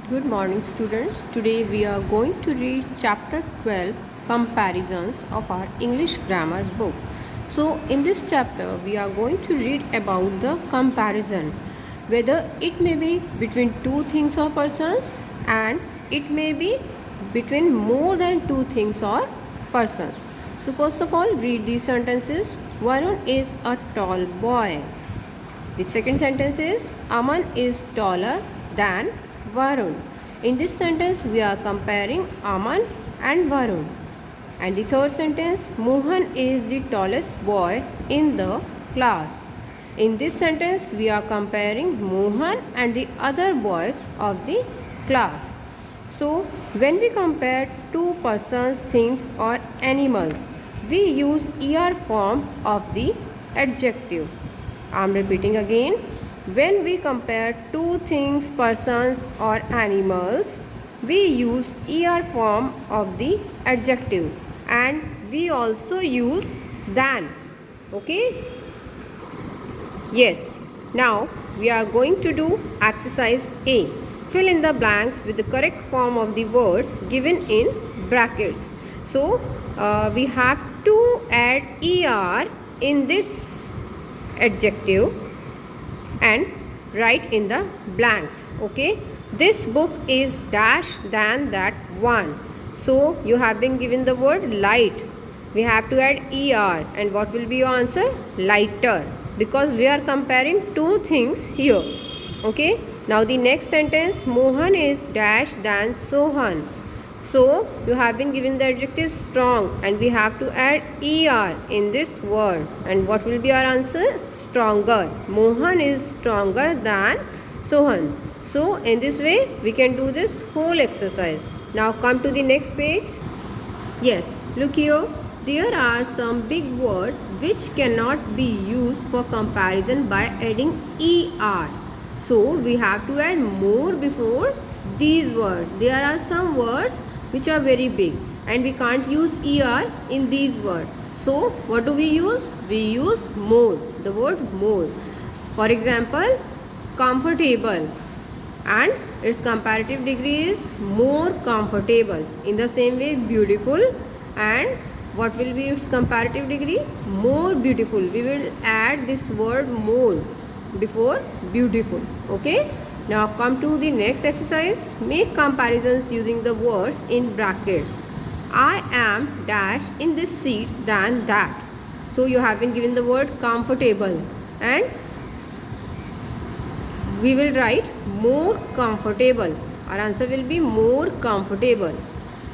Good morning, students. Today we are going to read chapter 12 Comparisons of our English grammar book. So, in this chapter, we are going to read about the comparison, whether it may be between two things or persons, and it may be between more than two things or persons. So, first of all, read these sentences. Varun is a tall boy. The second sentence is Aman is taller than Varun. In this sentence, we are comparing Aman and Varun. And the third sentence, Mohan is the tallest boy in the class. In this sentence, we are comparing Mohan and the other boys of the class. So, when we compare two persons, things, or animals, we use er form of the adjective. I am repeating again. When we compare two things, persons, or animals, we use er form of the adjective, and we also use than. Okay? Yes. Now we are going to do exercise A. Fill in the blanks with the correct form of the words given in brackets. So we have to add er in this adjective and write in the blanks. Okay, this book is dash than that one. So you have been given the word light, we have to add er, and what will be your answer? Lighter, because we are comparing two things here. Okay, now the next sentence, Mohan is dash than Sohan. So you have been given the adjective strong, and we have to add er in this word, and what will be our answer? Stronger. Mohan is stronger than Sohan. So in this way we can do this whole exercise. Now come to the next page. Yes, look here. There are some big words which cannot be used for comparison by adding er. So we have to add more before these words. There are some words which are very big and we can't use er in these words. So what do we use? We use more, the word more. For example, comfortable, and its comparative degree is more comfortable. In the same way, beautiful, and what will be its comparative degree? More beautiful. We will add this word more before beautiful. Okay, now come to the next exercise. Make comparisons using the words in brackets. I am dash in this seat than that. So you have been given the word comfortable, and we will write more comfortable. Our answer will be more comfortable,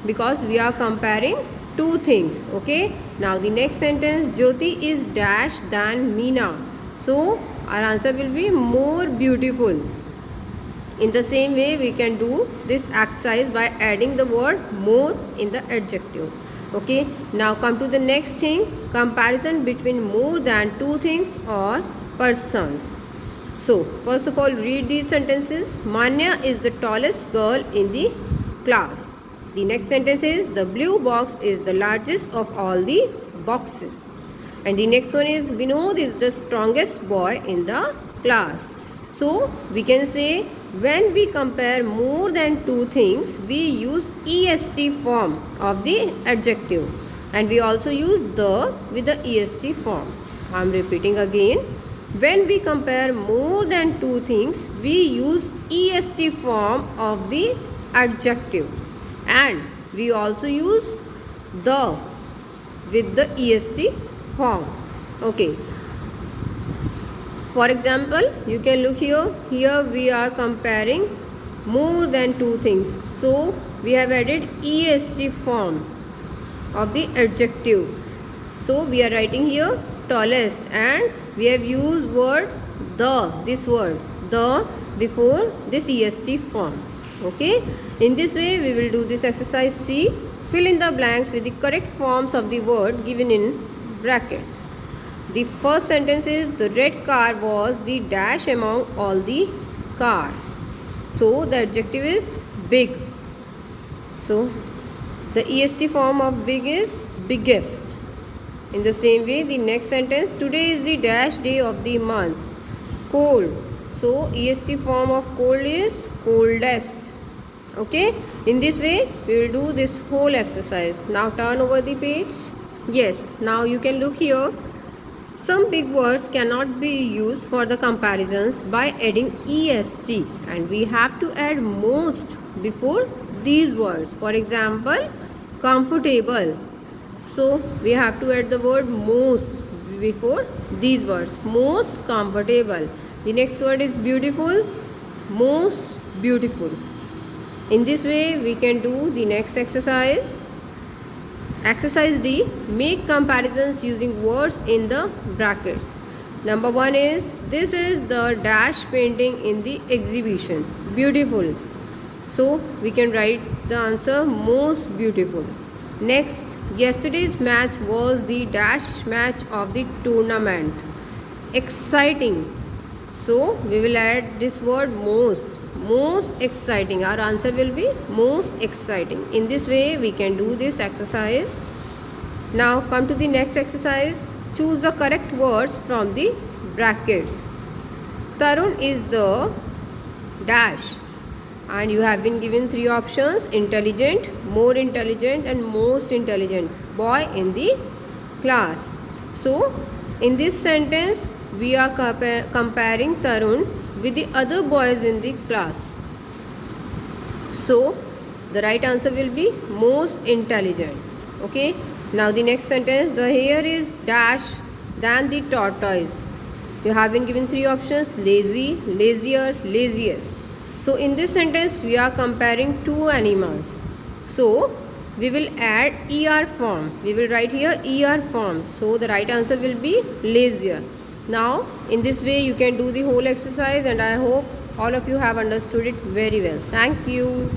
because we are comparing two things. Okay, now the next sentence, Jyoti is dash than Meena. So our answer will be more beautiful. In the same way, we can do this exercise by adding the word more in the adjective. Okay, now come to the next thing, comparison between more than two things or persons. So first of all, read these sentences. Manya is the tallest girl in the class. The next sentence is, the blue box is the largest of all the boxes. And the next one is, Vinod is the strongest boy in the class. So we can say, when we compare more than two things, we use est form of the adjective, and we also use the with the est form. I am repeating again. When we compare more than two things, we use est form of the adjective, and we also use the with the est form. Okay. For example, you can look here. Here we are comparing more than two things. So we have added est form of the adjective. So we are writing here tallest, and we have used word the, this word the, before this est form. Okay, in this way we will do this exercise C. Fill in the blanks with the correct forms of the word given in brackets. The first sentence is, the red car was the dash among all the cars. So the adjective is big. So the est form of big is biggest. In the same way, the next sentence, today is the dash day of the month. Cold. So est form of cold is coldest. Okay, in this way we will do this whole exercise. Now turn over the page. Yes, now you can look here. Some big words cannot be used for the comparisons by adding est, and we have to add most before these words. For example, comfortable. So we have to add the word most before these words. Most comfortable. The next word is beautiful. Most beautiful. In this way we can do the next exercise. Exercise D. Make comparisons using words in the brackets. Number 1 is, this is the dash painting in the exhibition. Beautiful. So we can write the answer most beautiful. Next, yesterday's match was the dash match of the tournament. Exciting. So we will add this word most. Most exciting. Our answer will be most exciting. In this way we can do this exercise. Now come to the next exercise. Choose the correct words from the brackets. Tarun is the dash, and you have been given 3 options: intelligent, more intelligent, and most intelligent boy in the class. So in this sentence we are comparing Tarun with the other boys in the class. So the right answer will be most intelligent. Okay, now the next sentence, the hare is dash than the tortoise. You have been given 3 options: lazy, lazier, laziest. So in this sentence we are comparing 2 animals. So we will add er form. We will write here er form. So the right answer will be lazier. Now in this way you can do the whole exercise, and I hope all of you have understood it very well. Thank you.